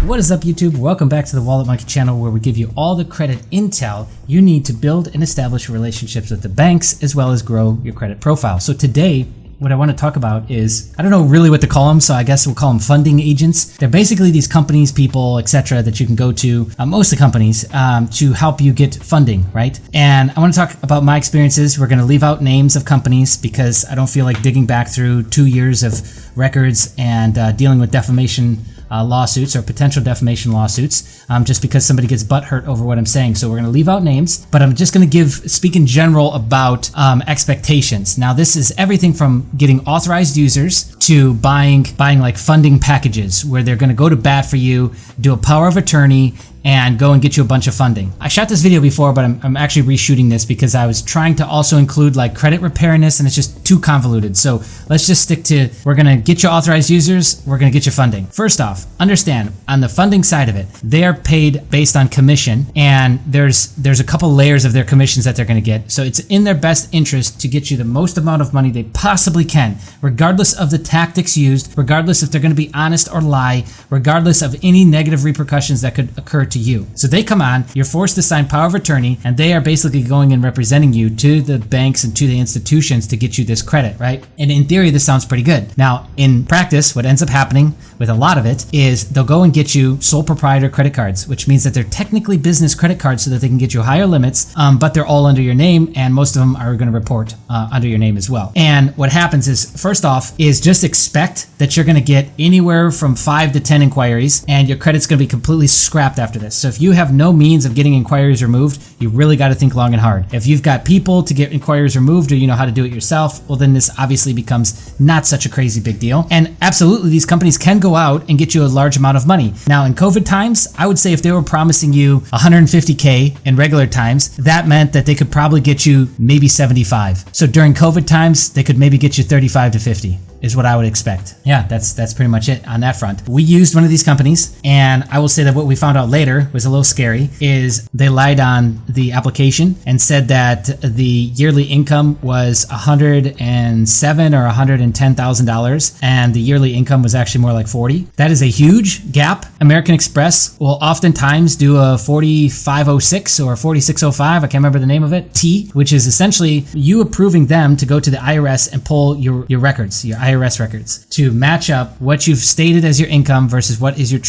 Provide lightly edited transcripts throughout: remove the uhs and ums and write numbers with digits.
What is up, YouTube? Welcome back to the Wallet Monkey channel, where we give you all the credit intel you need to build and establish relationships with the banks, as well as grow your credit profile. So today, what I want to talk about is, I don't know really what to call them, so I guess we'll call them funding agents. They're basically these companies, people, etc. that you can go to, mostly companies, to help you get funding, right? And I want to talk about my experiences. We're going to leave out names of companies because I don't feel like digging back through 2 years of records and dealing with defamation lawsuits or potential defamation lawsuits, just because somebody gets butthurt over what I'm saying. So we're going to leave out names, but I'm just going to speak in general about expectations. Now, this is everything from getting authorized users to buying like funding packages where they're going to go to bat for you, do a power of attorney, and go and get you a bunch of funding. I shot this video before, but I'm actually reshooting this because I was trying to also include like credit repairness, and it's just too convoluted. So let's just stick to, we're gonna get you authorized users, we're gonna get you funding. First off, understand, on the funding side of it, they are paid based on commission, and there's a couple layers of their commissions that they're gonna get. So it's in their best interest to get you the most amount of money they possibly can, regardless of the tactics used, regardless if they're gonna be honest or lie, regardless of any negative repercussions that could occur to you. So they come on, you're forced to sign power of attorney, and they are basically going and representing you to the banks and to the institutions to get you this credit, right? And in theory, this sounds pretty good. Now, in practice, what ends up happening with a lot of it is they'll go and get you sole proprietor credit cards, which means that they're technically business credit cards so that they can get you higher limits, but they're all under your name, and most of them are going to report under your name as well. And what happens is, first off, is just expect that you're going to get anywhere from 5 to 10 inquiries, and your credit's going to be completely scrapped after this. So if you have no means of getting inquiries removed, you really got to think long and hard. If you've got people to get inquiries removed, or you know how to do it yourself, well, then this obviously becomes not such a crazy big deal. And absolutely, these companies can go out and get you a large amount of money. Now, in COVID times, I would say if they were promising you 150K in regular times, that meant that they could probably get you maybe 75. So during COVID times, they could maybe get you 35 to 50. Is what I would expect. Yeah, that's pretty much it on that front. We used one of these companies, and I will say that what we found out later was a little scary, is they lied on the application and said that the yearly income was $107,000 or $110,000, and the yearly income was actually more like 40. That is a huge gap. American Express will oftentimes do a 4506 or 4605, I can't remember the name of it, T, which is essentially you approving them to go to the IRS and pull your records, your IRS records, to match up what you've stated as your income versus what is your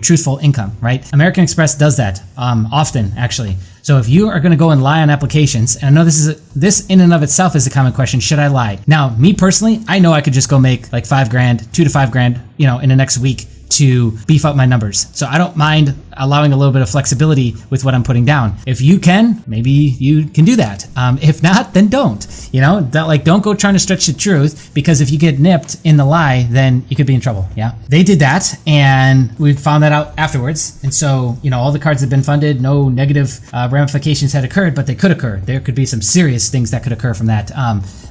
truthful income, right? American Express does that often, actually. So if you are going to go and lie on applications, and I know this in and of itself is a common question, should I lie? Now, me personally, I know I could just go make like $5,000, $2 to $5,000, in the next week to beef up my numbers. So I don't mind allowing a little bit of flexibility with what I'm putting down. If you can, maybe you can do that. If not, then don't. Don't go trying to stretch the truth, because if you get nipped in the lie, then you could be in trouble. Yeah, they did that, and we found that out afterwards. And so, all the cards have been funded. No negative ramifications had occurred, but they could occur. There could be some serious things that could occur from that.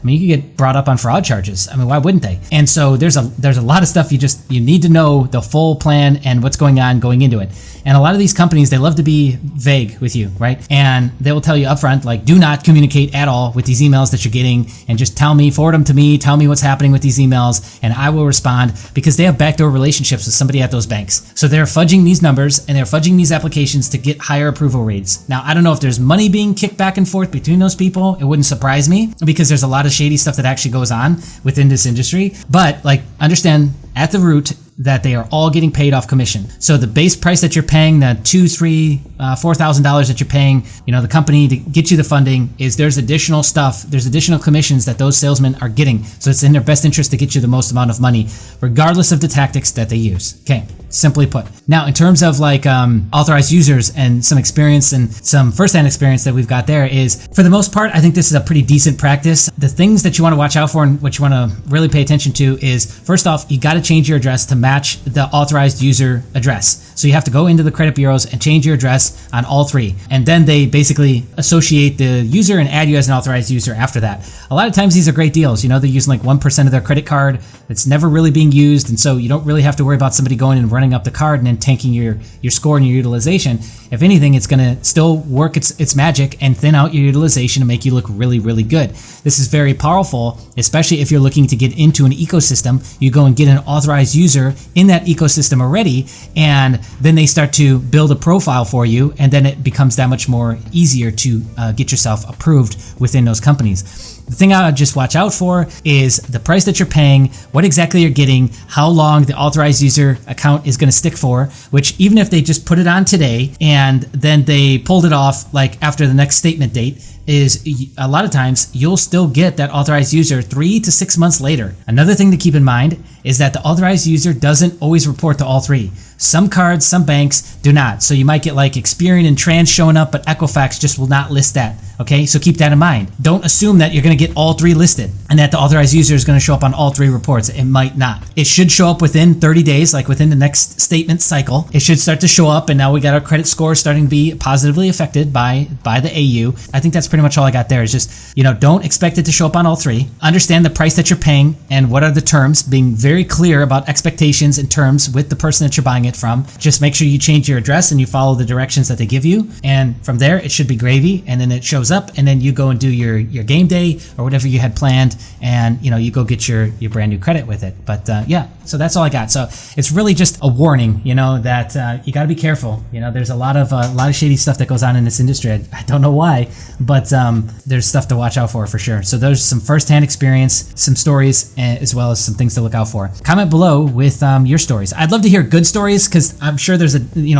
You could get brought up on fraud charges. Why wouldn't they? And so there's a lot of stuff you need to know the full plan and what's going on going into it. And a lot of these companies, they love to be vague with you, right? And they will tell you upfront, like, do not communicate at all with these emails that you're getting, and just forward them to me, tell me what's happening with these emails, and I will respond, because they have backdoor relationships with somebody at those banks. So they're fudging these numbers, and they're fudging these applications to get higher approval rates. Now, I don't know if there's money being kicked back and forth between those people. It wouldn't surprise me, because there's a lot of shady stuff that actually goes on within this industry. But understand at the root that they are all getting paid off commission. So the base price that you're paying, the $2,000, $3,000, $4,000 that you're paying, the company to get you the funding, there's additional stuff, there's additional commissions that those salesmen are getting. So it's in their best interest to get you the most amount of money, regardless of the tactics that they use. Okay, simply put. Now, in terms of authorized users and some experience and some firsthand experience that we've got there, is for the most part, I think this is a pretty decent practice. The things that you want to watch out for and what you want to really pay attention to is, first off, you got to change your address to match the authorized user address. So you have to go into the credit bureaus and change your address on all three. And then they basically associate the user and add you as an authorized user after that. A lot of times these are great deals. They're using like 1% of their credit card that's never really being used. And so you don't really have to worry about somebody going and running running up the card and then tanking your score and your utilization. If anything, it's going to still work its magic and thin out your utilization to make you look really, really good. This is very powerful, especially if you're looking to get into an ecosystem. You go and get an authorized user in that ecosystem already, and then they start to build a profile for you, and then it becomes that much more easier to get yourself approved within those companies. The thing I would just watch out for is the price that you're paying, what exactly you're getting, how long the authorized user account is going to stick for, which even if they just put it on today and then they pulled it off like after the next statement date, is a lot of times you'll still get that authorized user 3 to 6 months later. Another thing to keep in mind is that the authorized user doesn't always report to all three. Some cards, some banks do not. So you might get like Experian and Trans showing up, but Equifax just will not list that. Okay, so keep that in mind. Don't assume that you're going to get all three listed and that the authorized user is going to show up on all three reports. It might not. It should show up within 30 days, like within the next statement cycle. It should start to show up, and now we got our credit score starting to be positively affected by the AU. I think that's pretty much all I got there. Is just, don't expect it to show up on all three. Understand the price that you're paying and what are the terms, being very clear about expectations and terms with the person that you're buying it from. Just make sure you change your address and you follow the directions that they give you, and from there it should be gravy. And then it shows up, and then you go and do your game day or whatever you had planned, and you go get your brand new credit with it. But yeah, so that's all I got. So it's really just a warning, that you got to be careful. There's a lot of shady stuff that goes on in this industry. I don't know why, but there's stuff to watch out for sure. So there's some firsthand experience, some stories, as well as some things to look out for. Comment below with your stories. I'd love to hear good stories, because I'm sure there's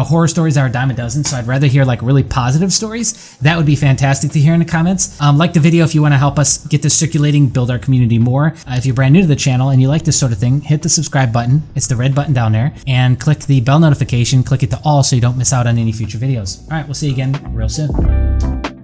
horror stories are a dime a dozen. So I'd rather hear like really positive stories. That would be fantastic to hear in the comments. Like the video if you want to help us get this circulating, build our community more. If you're brand new to the channel and you like this sort of thing, hit the subscribe button. It's the red button down there, and click the bell notification. Click it to all so you don't miss out on any future videos. All right, we'll see you again real soon.